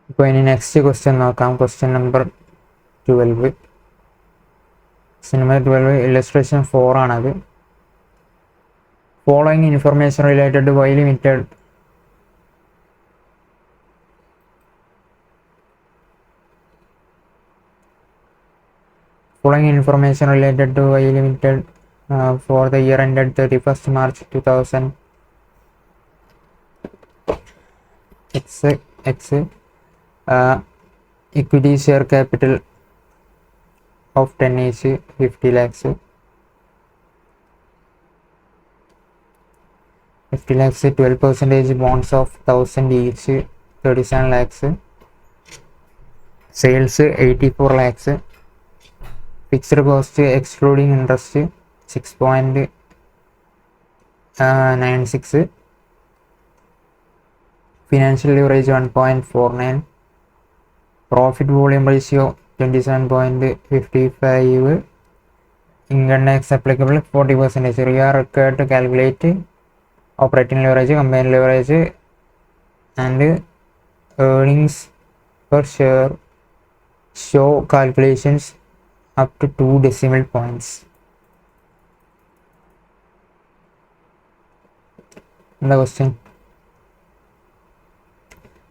ഇപ്പോൾ ഇനി next question നോക്കാം. Question number 12. Question number 12 illustration 4 ആണത്. Following information related to Y limited for the year ended 31st March 2000 X equity share capital of 10 each 50 lakhs 12% bonds of 1000 each 37 lakhs sales 84 lakhs fixed cost excluding interest 6.96 financial leverage 1.49 profit volume ratio 27.55 income tax applicable 40%. We are required to calculate operating leverage, combined leverage and earnings per share. Show calculations up to 2 decimal points. The question.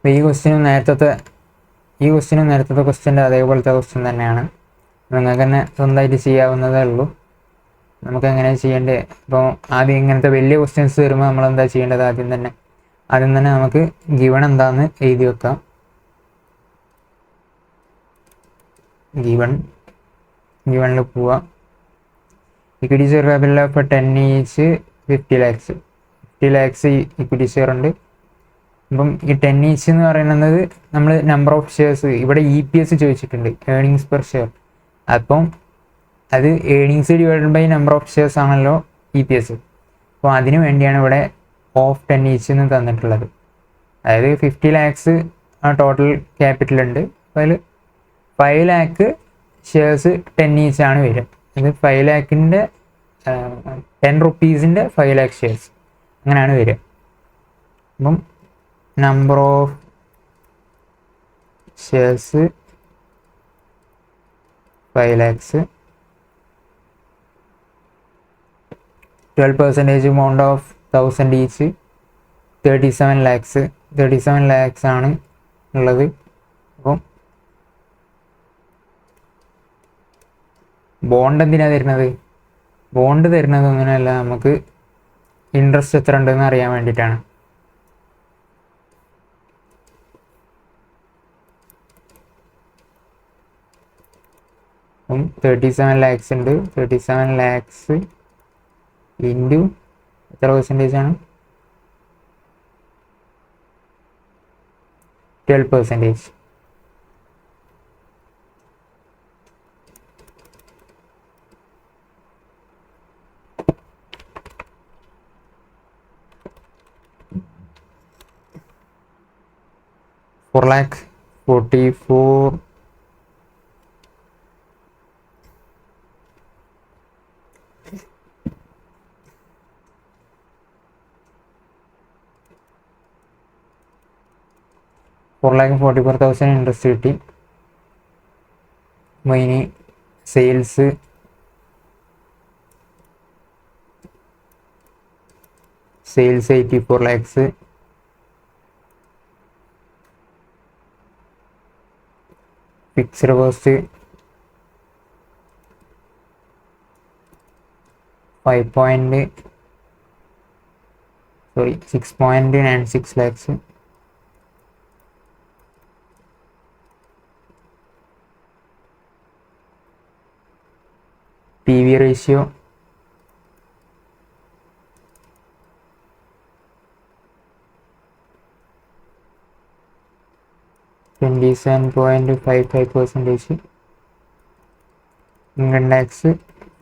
ഈ ക്വസ്റ്റ്യനും നേരത്തെ ക്വസ്റ്റ്യൻ്റെ അതേപോലത്തെ question തന്നെയാണ്. നിങ്ങൾക്ക് തന്നെ സ്വന്തമായിട്ട് ചെയ്യാവുന്നതേ ഉള്ളൂ. നമുക്ക് എങ്ങനെ ചെയ്യേണ്ടത്? ഇപ്പോൾ ആദ്യം ഇങ്ങനത്തെ വലിയ ക്വസ്റ്റ്യൻസ് വരുമ്പോൾ നമ്മൾ എന്താ ചെയ്യേണ്ടത്? ആദ്യം തന്നെ നമുക്ക് ഗിവൺ എന്താണെന്ന് എഴുതി വെക്കാം. ഗിവണിൽ പോവാം. Equity share capital of 10 each 50 lakhs 50 lakhs equity share ഉണ്ട്. അപ്പം ഈ 10 ഈച്ച് എന്ന് പറയുന്നത് നമ്മൾ നമ്പർ ഓഫ് ഷെയർസ് ഇവിടെ EPS ചോദിച്ചിട്ടുണ്ട്, ഏർണിങ്സ് പെർ ഷെയർ. അപ്പം അത് earnings divided by number of shares ആണല്ലോ EPS. അപ്പോൾ അതിന് വേണ്ടിയാണ് ഇവിടെ ഓഫ് 10 ഈച്ച് എന്ന് തന്നിട്ടുള്ളത്. അതായത് 50 lakhs ടോട്ടൽ ക്യാപിറ്റൽ ഉണ്ട്. അപ്പോൾ അതിൽ 5 lakh ഷെയർസ് 10 ഈച്ച് ആണ് വരിക. ഇത് 5 lakhൻ്റെ 10 rupeesൻ്റെ 5 lakh ഷെയർസ് അങ്ങനെയാണ് വരിക. അപ്പം number of shares 5 lakhs 12% amount of 1000 each 37 lakhs ആണ് ഉള്ളത്. അപ്പം ബോണ്ട് എന്തിനാണ് തരുന്നത്? ബോണ്ട് തരുന്നത് ഒന്നിനല്ല, നമുക്ക് ഇൻട്രസ്റ്റ് എത്ര ഉണ്ടെന്ന് അറിയാൻ വേണ്ടിയിട്ടാണ്. അപ്പം 37 lakhs ഉണ്ട്. 37 lakhs ഇൻറ്റു എത്ര പെർസെൻറ്റേജ് ആണ്? 12%. $4 lakh 44 4,44,000 ഇൻട്രസ്റ്റ് കിട്ടി. ഇനി sales sales 84 lakhs fixed cost 6.96 lakhs PV ratio 27.55%. Income tax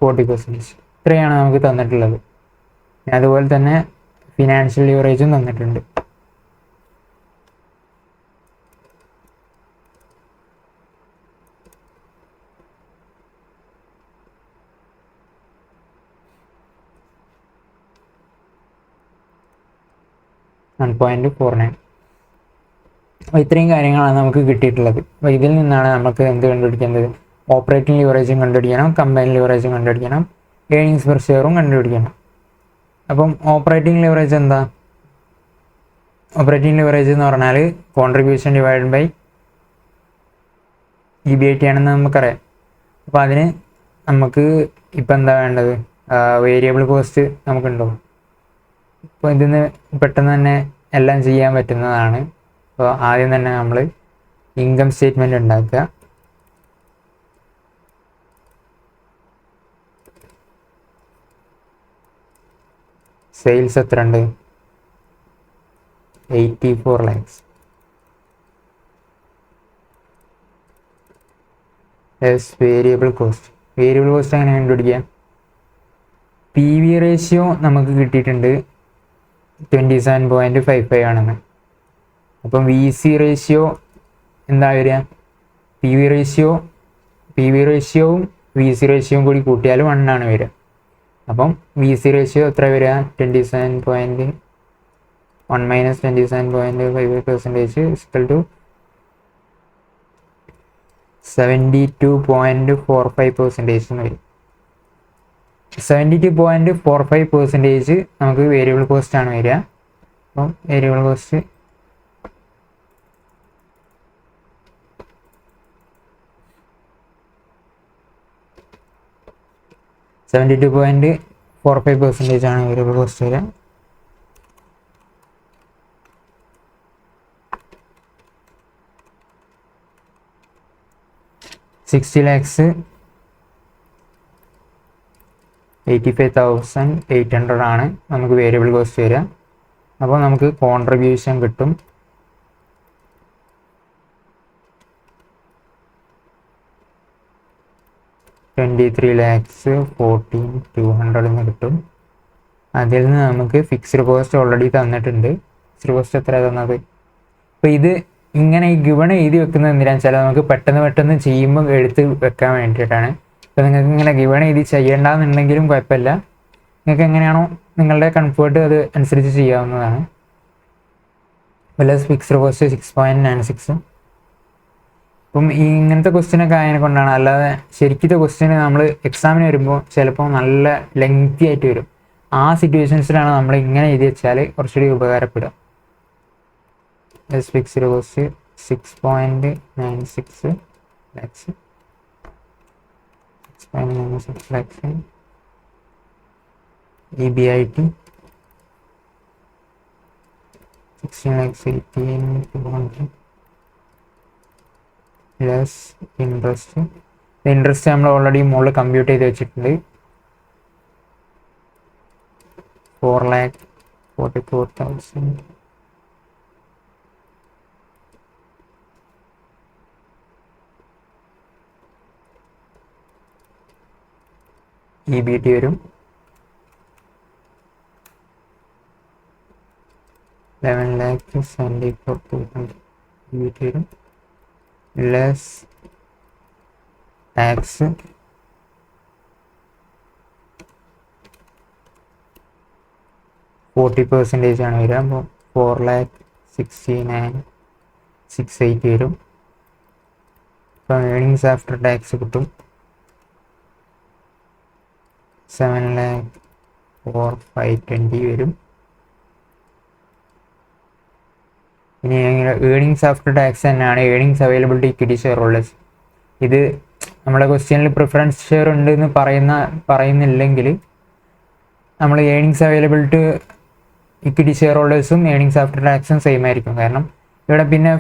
40%. ഇത്രയാണ് നമുക്ക് തന്നിട്ടുള്ളത്. അതുപോലെ തന്നെ ഫിനാൻഷ്യൽ ലിവറേജും തന്നിട്ടുണ്ട്. $1.49. അപ്പോൾ ഇത്രയും കാര്യങ്ങളാണ് നമുക്ക് കിട്ടിയിട്ടുള്ളത്. അപ്പോൾ ഇതിൽ നിന്നാണ് നമുക്ക് എന്ത് കണ്ടുപിടിക്കേണ്ടത്? ഓപ്പറേറ്റിംഗ് ലിവറേജും കണ്ടുപിടിക്കണം, കമ്പൈൻഡ് ലിവറേജും കണ്ടുപിടിക്കണം, ഏർണിങ്സ് പെർ ഷെയറും കണ്ടുപിടിക്കണം. അപ്പം ഓപ്പറേറ്റിംഗ് ലിവറേജ് എന്താ? ഓപ്പറേറ്റിംഗ് ലിവറേജ് എന്ന് പറഞ്ഞാൽ കോൺട്രിബ്യൂഷൻ ഡിവൈഡ് ബൈ EBIT ആണെന്ന് നമുക്കറിയാം. അപ്പോൾ അതിന് നമുക്ക് ഇപ്പം എന്താ വേണ്ടത്? വേരിയബിൾ കോസ്റ്റ് നമുക്കുണ്ടോ? ഇപ്പോൾ ഇതിന് പെട്ടെന്ന് തന്നെ എല്ലാം ചെയ്യാൻ പറ്റുന്നതാണ്. അപ്പോൾ ആദ്യം തന്നെ നമ്മൾ ഇൻകം സ്റ്റേറ്റ്മെൻറ്റ് ഉണ്ടാക്കുക. സെയിൽസ് എത്ര ഉണ്ട്? 84 lakhs. Variable cost. Variable cost എങ്ങനെ കണ്ടുപിടിക്കാം? PV റേഷ്യോ നമുക്ക് കിട്ടിയിട്ടുണ്ട് 27.55 ആണെന്ന്. അപ്പം VC റേഷ്യോ എന്താ വരിക? PV റേഷ്യോവും VC റേഷ്യോയും കൂടി കൂട്ടിയാൽ 1 ആണ് വരിക. അപ്പം VC റേഷ്യോ എത്ര വരിക? 27.1 - 27.5% = 72.45% എന്ന് വരും. 72.45% നമുക്ക് വേരിയബിൾ കോസ്റ്റ് ആണ് വരിക. അപ്പം വേരിയബിൾ കോസ്റ്റ് ,72.45% ആണ് വേരിയബിൾ കോസ്റ്റ് വരിക. $60 lakhs 85,800 ആണ് നമുക്ക് വേരിയബിൾ കോസ്റ്റ് വരിക. അപ്പോൾ നമുക്ക് കോൺട്രിബ്യൂഷൻ കിട്ടും $23,14,200 എന്ന് കിട്ടും. അതിൽ നിന്ന് നമുക്ക് ഫിക്സ്ഡ് കോസ്റ്റ് ഓൾറെഡി തന്നിട്ടുണ്ട്. ഫിക്സ്ഡ് കോസ്റ്റ് എത്ര തന്നത്? അപ്പോൾ ഇത് ഇങ്ങനെ ഈ ഗിവൺ എഴുതി വെക്കുന്നത് എന്തിനാണെന്ന് വെച്ചാൽ നമുക്ക് പെട്ടെന്ന് ചെയ്യുമ്പോൾ എടുത്ത് വെക്കാൻ വേണ്ടിയിട്ടാണ്. അപ്പോൾ നിങ്ങൾക്ക് ഇങ്ങനെ ഗിവൺ എഴുതി ചെയ്യേണ്ടെന്നുണ്ടെങ്കിലും കുഴപ്പമില്ല. നിങ്ങൾക്ക് എങ്ങനെയാണോ നിങ്ങളുടെ കംഫേർട്ട് അത് അനുസരിച്ച് ചെയ്യാവുന്നതാണ്. Plus fixed cost 6.96. അപ്പം ഈ ഇങ്ങനത്തെ ക്വസ്റ്റ്യനൊക്കെ ആയതിനെ കൊണ്ടാണ്. അല്ലാതെ ശരിക്കത്തെ ക്വസ്റ്റ്യന് നമ്മൾ എക്സാമിന് വരുമ്പോൾ ചിലപ്പോൾ നല്ല ലെങ്തി ആയിട്ട് വരും. ആ സിറ്റുവേഷൻസിലാണ് നമ്മൾ ഇങ്ങനെ എഴുതി വെച്ചാൽ കുറച്ചുകൂടി ഉപകാരപ്പെടുക. Fixed cost 6.96 lakhs. 6.96 lakhs. EBIT 16,18,200 plus interest. Interest നമ്മൾ ഓൾറെഡി മുകളിൽ കമ്പ്യൂട്ട് ചെയ്ത് വെച്ചിട്ടുണ്ട്. 4,44,000. EBT വരും 11,74,200. EBT വരും ലെസ് ടാക്സ് 40% ആണ് വരിക. അപ്പോൾ 4,69,680 വരും. അപ്പം ഏർണിങ്സ് ആഫ്റ്റർ ടാക്സ് കിട്ടും 7,04,520 വരും. ഇനി ഏർണിങ്സ് ആഫ്റ്റർ ടാക്സ് തന്നെയാണ് earnings available to equity share holders. ഇത് നമ്മുടെ ക്വസ്റ്റ്യനിൽ പ്രിഫറൻസ് ഷെയർ ഉണ്ട് എന്ന് പറയുന്നില്ലെങ്കിൽ നമ്മൾ earnings available to equity share ഹോൾഡേഴ്സും ഏർണിങ്സ് ആഫ്റ്റർ ടാക്സും സെയിം ആയിരിക്കും. കാരണം ഇവിടെ പിന്നെ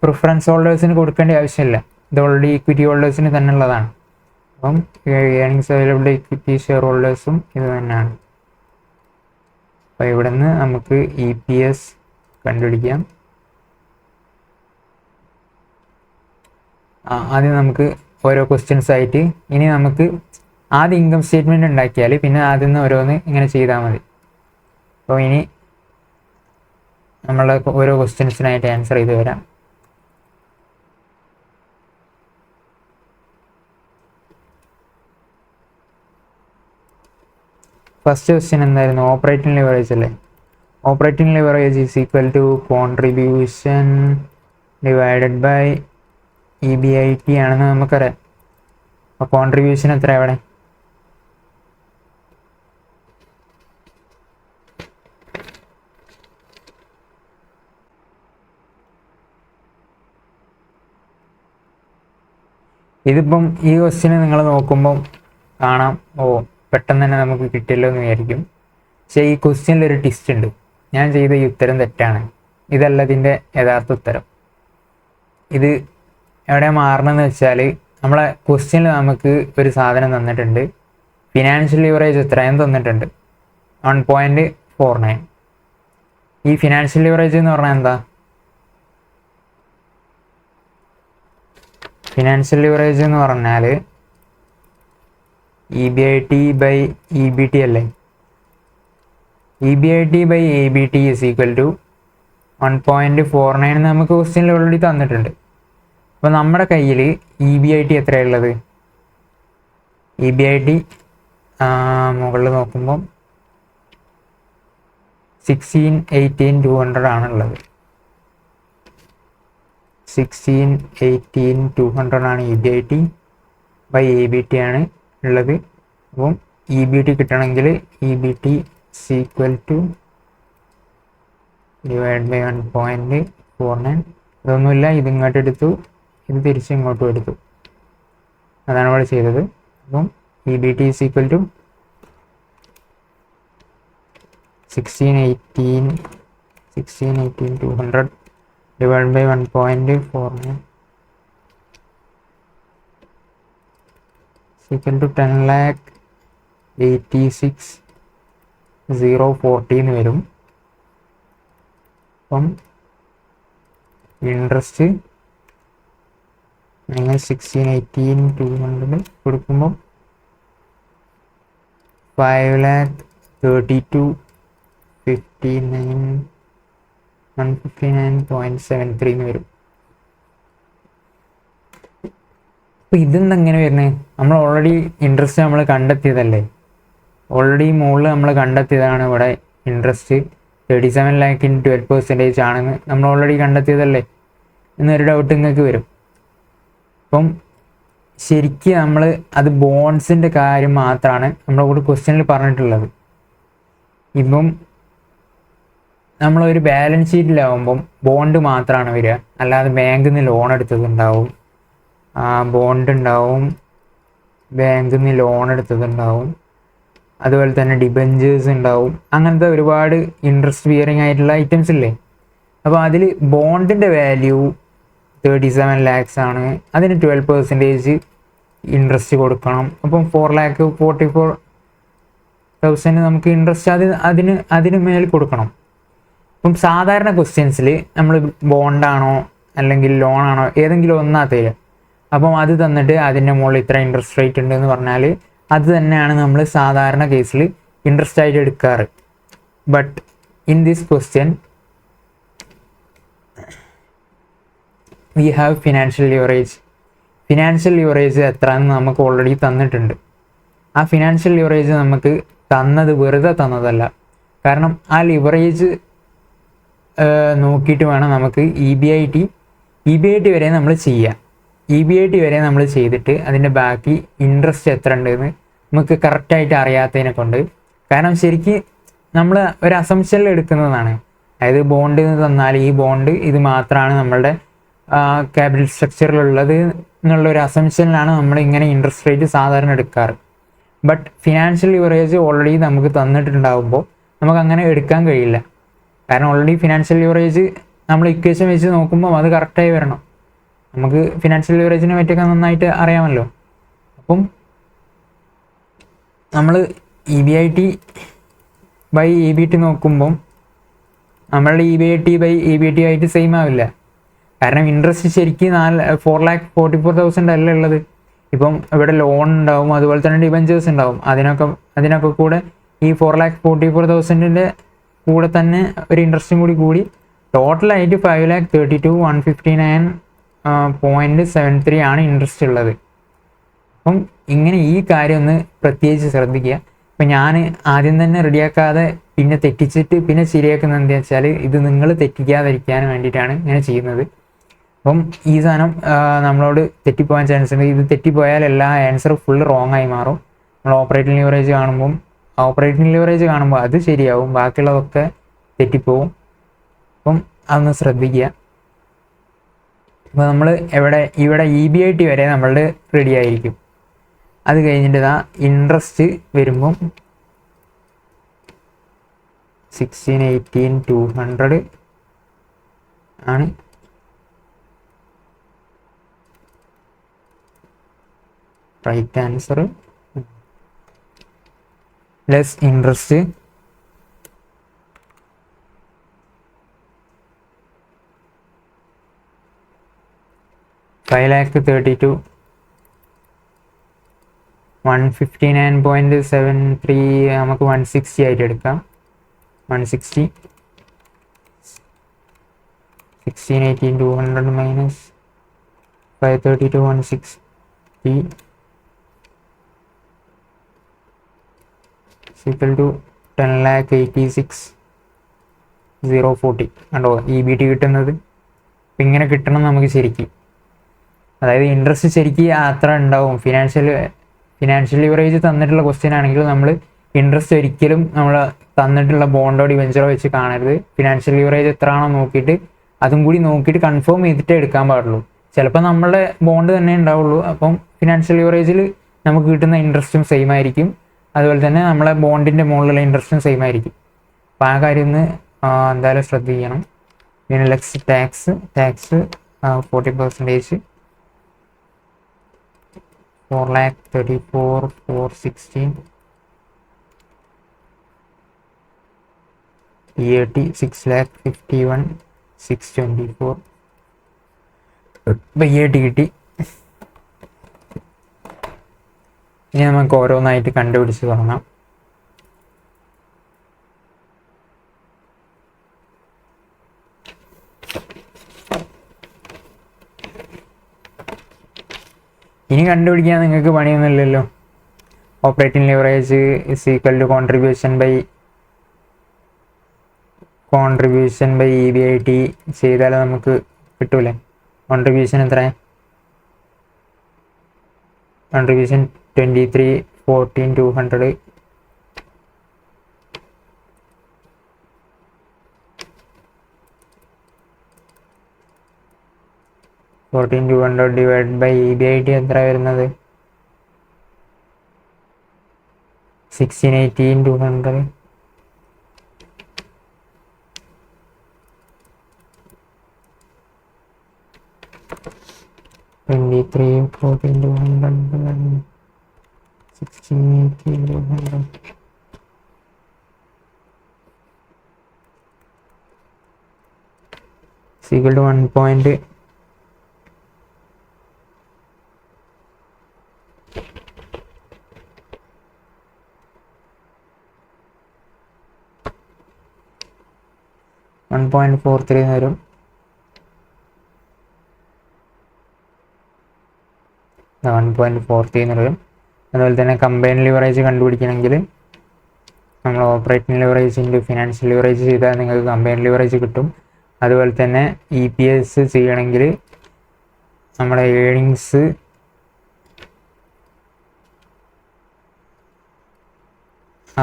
പ്രിഫറൻസ് ഹോൾഡേഴ്സിന് കൊടുക്കേണ്ട ആവശ്യമില്ല. ഇത് ഓൾറെഡി ഇക്വിറ്റി ഹോൾഡേഴ്സിന് തന്നെ ഉള്ളതാണ്. അപ്പം earnings available to equity share ഹോൾഡേഴ്സും ഇത് തന്നെയാണ്. അപ്പോൾ ഇവിടെ നിന്ന് നമുക്ക് EPS കണ്ടുപിടിക്കാം. ആദ്യം നമുക്ക് ഓരോ ക്വസ്റ്റ്യൻസ് ആയിട്ട് ഇനി നമുക്ക് ആദ്യം ഇൻകം സ്റ്റേറ്റ്മെൻറ്റ് ഉണ്ടാക്കിയാൽ പിന്നെ ആദ്യം നിന്ന് ഓരോന്ന് ഇങ്ങനെ ചെയ്താൽ മതി. അപ്പോൾ ഇനി നമ്മൾ ഓരോ ക്വസ്റ്റ്യൻസിനായിട്ട് ആൻസർ ചെയ്ത് വരാം. ഫസ്റ്റ് ക്വസ്റ്റ്യൻ എന്തായിരുന്നു? ഓപ്പറേറ്റിംഗ് ലിവറേജ് അല്ലേ? Operating leverage is equal to contribution divided by EBIT ആണെന്ന് നമുക്കറിയാം. അപ്പോൾ കോൺട്രിബ്യൂഷൻ എത്ര അവിടെ? ഇതിപ്പം ഈ ക്വസ്റ്റ്യന് നിങ്ങൾ നോക്കുമ്പം കാണാം, പെട്ടെന്ന് തന്നെ നമുക്ക് കിട്ടിയല്ലോ എന്ന് വിചാരിക്കും. പക്ഷേ ഈ ക്വസ്റ്റ്യനിലൊരു ട്വിസ്റ്റ് ഉണ്ട്. ഞാൻ ചെയ്ത ഈ ഉത്തരം തെറ്റാണ്, ഇതല്ല ഇതിൻ്റെ യഥാർത്ഥ ഉത്തരം. ഇത് എവിടെ മാറണമെന്ന് വെച്ചാൽ, നമ്മളെ ക്വസ്റ്റ്യനിൽ നമുക്ക് ഒരു സാധനം തന്നിട്ടുണ്ട്, ഫിനാൻഷ്യൽ ലിവറേജ് എത്രയും തന്നിട്ടുണ്ട്, 1.49. ഈ ഫിനാൻഷ്യൽ ലിവറേജ് എന്ന് പറഞ്ഞാൽ എന്താ? ഫിനാൻഷ്യൽ ലിവറേജ് എന്ന് പറഞ്ഞാൽ EBIT ബൈ EBT അല്ലേ? EBIT by EBT is equal to 1.49 നമുക്ക് ക്വസ്റ്റ്യനിൽ ഓൾറെഡി തന്നിട്ടുണ്ട്. അപ്പോൾ നമ്മുടെ കയ്യിൽ EBIT എത്രയുള്ളത്? EBIT മുകളിൽ നോക്കുമ്പം 16,18,200 ആണുള്ളത്. 16,18,200 ആണ് EBIT ബൈ EBT ആണ് ഉള്ളത്. അപ്പം EBT കിട്ടണമെങ്കിൽ EBT equal to divide by 1.49. ഇതൊന്നുമില്ല, ഇത് ഇങ്ങോട്ട് എടുത്തു, ഇത് തിരിച്ച് ഇങ്ങോട്ടും എടുത്തു, അതാണ് ഇവിടെ ചെയ്തത്. അപ്പം EBT equal to 16,18,200 divided by 1.49 is equal to 10,86,040 എന്ന് വരും. അപ്പം ഇൻട്രസ്റ്റ് നിങ്ങൾ 16,18,200 കൊടുക്കുമ്പോൾ 5,32,159.73 എന്ന് വരും. അപ്പോൾ ഇതെന്തെങ്ങനെ വരുന്നത്? നമ്മൾ ഓൾറെഡി ഇൻട്രസ്റ്റ് നമ്മൾ കണ്ടെത്തിയതല്ലേ, ഓൾറെഡി മുകളിൽ നമ്മൾ കണ്ടെത്തിയതാണ്. ഇവിടെ ഇൻട്രസ്റ്റ് 37 lakh in 12% ആണെന്ന് നമ്മൾ ഓൾറെഡി കണ്ടെത്തിയതല്ലേ എന്നൊരു ഡൗട്ട് നിങ്ങൾക്ക് വരും. അപ്പം ശരിക്കും നമ്മൾ അത് ബോൺസിൻ്റെ കാര്യം മാത്രമാണ് നമ്മുടെ കൂടെ ക്വസ്റ്റ്യനിൽ പറഞ്ഞിട്ടുള്ളത്. ഇപ്പം നമ്മളൊരു ബാലൻസ് ഷീറ്റിലാവുമ്പം ബോണ്ട് മാത്രമാണ് വരിക, അല്ലാതെ ബാങ്കിൽ നിന്ന് ലോൺ എടുത്തതുണ്ടാവും, ബോണ്ട് ഉണ്ടാവും, ബാങ്കിൽ നിന്ന് ലോൺ എടുത്തതുണ്ടാവും, അതുപോലെ തന്നെ ഡിബഞ്ചേഴ്സ് ഉണ്ടാവും, അങ്ങനത്തെ ഒരുപാട് ഇൻട്രസ്റ്റ് ബിയറിംഗ് ആയിട്ടുള്ള ഐറ്റംസ് ഇല്ലേ. അപ്പോൾ അതിൽ ബോണ്ടിൻ്റെ വാല്യൂ 37 lakhs ആണ്, അതിന് 12% ഇൻട്രസ്റ്റ് കൊടുക്കണം. അപ്പം 4,44,000 നമുക്ക് ഇൻട്രസ്റ്റ് അതിന് മേൽ കൊടുക്കണം. അപ്പം സാധാരണ ക്വസ്റ്റ്യൻസിൽ നമ്മൾ ബോണ്ടാണോ അല്ലെങ്കിൽ ലോണാണോ ഏതെങ്കിലും ഒന്നാ തരിക. അപ്പം അത് തന്നിട്ട് അതിൻ്റെ മുകളിൽ ഇത്ര ഇൻട്രസ്റ്റ് റേറ്റ് ഉണ്ടെന്ന് പറഞ്ഞാൽ അത് തന്നെയാണ് നമ്മൾ സാധാരണ കേസിൽ ഇൻട്രസ്റ്റ് ആയിട്ട് എടുക്കാറ്. But in this question we have financial leverage. Financial leverage എത്രയെന്ന് നമുക്ക് ഓൾറെഡി തന്നിട്ടുണ്ട്. ആ ഫിനാൻഷ്യൽ ലിവറേജ് നമുക്ക് തന്നത് വെറുതെ തന്നതല്ല, കാരണം ആ ലിവറേജ് നോക്കിയിട്ട് വേണം നമുക്ക് EBIT വരെ നമ്മൾ ചെയ്യുക. EBIT വരെ നമ്മൾ ചെയ്തിട്ട് അതിൻ്റെ ബാക്കി ഇൻട്രസ്റ്റ് എത്ര ഉണ്ടെന്ന് നമുക്ക് കറക്റ്റായിട്ട് അറിയാത്തതിനെ കൊണ്ട്, കാരണം ശരിക്കും നമ്മൾ ഒരു അസംഷനിൽ എടുക്കുന്നതാണ്. അതായത് ബോണ്ട് തന്നാൽ ഈ ബോണ്ട് ഇത് മാത്രമാണ് നമ്മളുടെ ക്യാപിറ്റൽ സ്ട്രക്ചറിലുള്ളത് എന്നുള്ളൊരു അസംഷനിലാണ് നമ്മൾ ഇങ്ങനെ ഇൻട്രസ്റ്റ് റേറ്റ് സാധാരണ എടുക്കാറ്. ബട്ട് ഫിനാൻഷ്യൽ ലിവറേജ് ഓൾറെഡി നമുക്ക് തന്നിട്ടുണ്ടാകുമ്പോൾ നമുക്ക് അങ്ങനെ എടുക്കാൻ കഴിയില്ല. കാരണം ഓൾറെഡി ഫിനാൻഷ്യൽ ലിവറേജ് നമ്മൾ ഇക്വേഷൻ വെച്ച് നോക്കുമ്പോൾ അത് കറക്റ്റായി വരണം. നമുക്ക് ഫിനാൻഷ്യൽ ലിവറേജിനെ പറ്റിയൊക്കെ നന്നായിട്ട് അറിയാമല്ലോ. അപ്പം നമ്മൾ EBIT ബൈ EBT നോക്കുമ്പം നമ്മളുടെ EBIT ബൈ EBT ആയിട്ട് സെയിം ആവില്ല. കാരണം ഇൻട്രസ്റ്റ് ശരിക്കും 4,44,000 അല്ല ഉള്ളത്. ഇപ്പം ഇവിടെ ലോൺ ഉണ്ടാവും, അതുപോലെ തന്നെ ഡിബഞ്ചേഴ്സ് ഉണ്ടാവും. അതിനൊക്കെ കൂടെ ഈ 4,44,000 കൂടെ തന്നെ ഒരു ഇൻട്രസ്റ്റും കൂടി ടോട്ടലായിട്ട് 5,32,159.73 ആണ് ഇൻട്രസ്റ്റ് ഉള്ളത്. അപ്പം ഇങ്ങനെ ഈ കാര്യം ഒന്ന് പ്രത്യേകിച്ച് ശ്രദ്ധിക്കുക. അപ്പം ഞാൻ ആദ്യം തന്നെ റെഡിയാക്കാതെ പിന്നെ തെറ്റിച്ചിട്ട് പിന്നെ ശരിയാക്കുന്നത് എന്താ വെച്ചാൽ ഇത് നിങ്ങൾ തെറ്റിക്കാതിരിക്കാൻ വേണ്ടിയിട്ടാണ് ഇങ്ങനെ ചെയ്യുന്നത്. അപ്പം ഈ സാധനം നമ്മളോട് തെറ്റിപ്പോകാൻ ചാൻസ് ഉണ്ട്. ഇത് തെറ്റിപ്പോയാൽ എല്ലാ ആൻസർ ഫുൾ റോങ് ആയി മാറും. നമ്മൾ ഓപ്പറേറ്റിംഗ് ലിവറേജ് കാണുമ്പോൾ അത് ശരിയാവും, ബാക്കിയുള്ളതൊക്കെ തെറ്റിപ്പോവും. അപ്പം അതൊന്ന് ശ്രദ്ധിക്കുക. അപ്പോൾ നമ്മൾ ഇവിടെ EBIT വരെ നമ്മളുടെ റെഡി ആയിരിക്കും. അത് കഴിഞ്ഞിട്ട് ഇതാ ഇൻട്രസ്റ്റ് വരുമ്പം 16, 18, 200 ആണ് റൈറ്റ് ആൻസർ. ലെസ് ഇൻട്രസ്റ്റ് $5,32,000 159.73 നമുക്ക് 160 ആയിട്ട് എടുക്കാം. 160 16, 18, 200 minus 532 160 is equal to 10,86,040. കണ്ടോ EBT കിട്ടുന്നത്. അപ്പം ഇങ്ങനെ കിട്ടണം നമുക്ക് ശരിക്കും. അതായത് ഇൻട്രസ്റ്റ് ശരിക്കും അത്ര ഉണ്ടാവും. ഫിനാൻഷ്യൽ ലിവറേജ് തന്നിട്ടുള്ള ക്വസ്റ്റ്യൻ ആണെങ്കിൽ നമ്മൾ ഇൻട്രസ്റ്റ് ഒരിക്കലും നമ്മൾ തന്നിട്ടുള്ള ബോണ്ടോ ഡിബെഞ്ചറോ വെച്ച് കാണരുത്. ഫിനാൻഷ്യൽ ലിവറേജ് എത്ര ആണോ നോക്കിയിട്ട് അതും കൂടി നോക്കിയിട്ട് കൺഫേം ചെയ്തിട്ടേ എടുക്കാൻ പാടുള്ളൂ. ചിലപ്പോൾ നമ്മളുടെ ബോണ്ട് തന്നെ ഉണ്ടാവുള്ളൂ. അപ്പം ഫിനാൻഷ്യൽ ലിവറേജിൽ നമുക്ക് കിട്ടുന്ന ഇൻട്രസ്റ്റും സെയിം ആയിരിക്കും, അതുപോലെ തന്നെ നമ്മളെ ബോണ്ടിൻ്റെ മുകളിലുള്ള ഇൻട്രസ്റ്റും സെയിം ആയിരിക്കും. അപ്പോൾ ആ കാര്യം ഒന്ന് എന്തായാലും ശ്രദ്ധിക്കണം. പിന്നെ ലെക്സ് ടാക്സ് 40%, 4,34,416. EAT 6,51,624. ഇപ്പം EAT കിട്ടി. ഇനി നമുക്ക് ഓരോന്നായിട്ട് കണ്ടുപിടിച്ച് തുടങ്ങാം. ഇനി കണ്ടുപിടിക്കാൻ നിങ്ങൾക്ക് പണിയൊന്നുമില്ലല്ലോ. Operating leverage is equal to contribution by EBIT ചെയ്താൽ നമുക്ക് കിട്ടൂലേ. കോൺട്രിബ്യൂഷൻ എത്ര? കോൺട്രിബ്യൂഷൻ 23, 14, 200. ഡിവൈഡ് ബൈ EBIT എത്ര വരുന്നത്? 16, 18, 200. $23, 14, 200, 16, 18, 200. Is equal to 1.1.43 വരും. വരും. അതുപോലെ തന്നെ കമ്പൈൻ ലിവറേജ് കണ്ടുപിടിക്കണമെങ്കിൽ നമ്മൾ operating leverage into financial leverage ചെയ്താൽ നിങ്ങൾക്ക് കമ്പൈൻ ലിവറേജ് കിട്ടും. അതുപോലെ തന്നെ EPS ചെയ്യണമെങ്കിൽ നമ്മുടെ earnings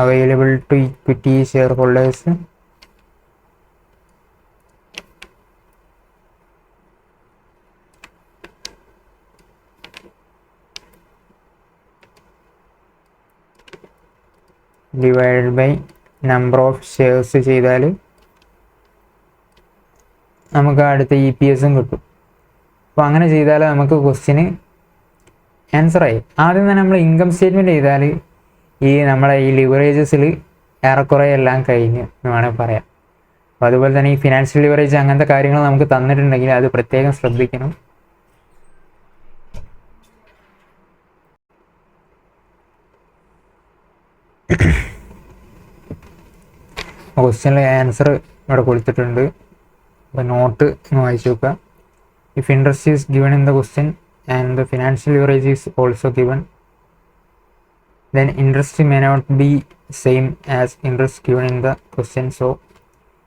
available to equity share holders divide by number of shares ചെയ്താൽ നമുക്ക് അടുത്ത EPSും കിട്ടും. അപ്പോൾ അങ്ങനെ ചെയ്താൽ നമുക്ക് ക്വസ്റ്റ്യന് ആൻസറായി. ആദ്യം തന്നെ നമ്മൾ ഇൻകം സ്റ്റേറ്റ്മെൻറ്റ് ചെയ്താൽ നമ്മളെ ഈ ലിവറേജസിൽ ഏറെക്കുറെ എല്ലാം കഴിഞ്ഞ് എന്ന് വേണമെങ്കിൽ പറയാം. അപ്പോൾ അതുപോലെ തന്നെ ഈ ഫിനാൻഷ്യൽ ലിവറേജ് അങ്ങനത്തെ കാര്യങ്ങൾ നമുക്ക് തന്നിട്ടുണ്ടെങ്കിൽ അത് പ്രത്യേകം ശ്രദ്ധിക്കണം. ക്വസ്റ്റ്യനിലെ ആൻസർ ഇവിടെ കൊടുത്തിട്ടുണ്ട്. അപ്പോൾ നോട്ട് ഒന്ന് വായിച്ചു നോക്കുക. If interest is given in the question and the financial leverage is also given, then interest may not be same as interest given in the question, so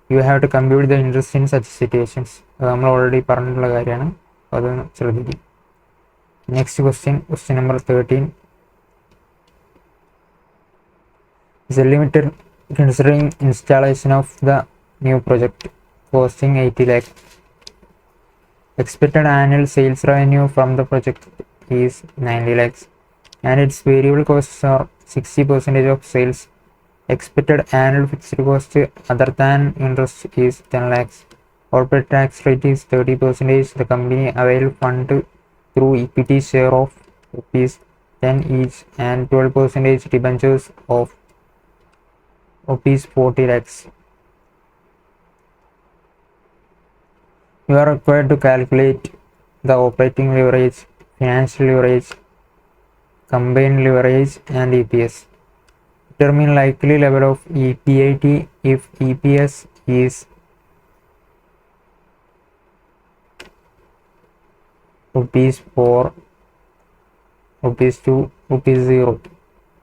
you have to compute the interest in such situations. അത് നമ്മൾ already പറഞ്ഞിട്ടുള്ള കാര്യമാണ്. അതൊന്ന് ശ്രദ്ധിക്കും. Next question number 13. Is limited considering installation of the new project costing 80 lakh. Expected annual sales revenue from the project is 90 lakhs and its variable costs are 60% of sales. Expected annual fixed cost other than interest is 10 lakhs. Corporate tax rate is 30%. The company avail fund through equity share of rupees 10 each and 12% debentures of rupees 40 lakhs. You are required to calculate the operating leverage, financial leverage, combined leverage, and EPS. Determine likely level of EPAT if EPS is rupees 4, rupees 2, rupees 0.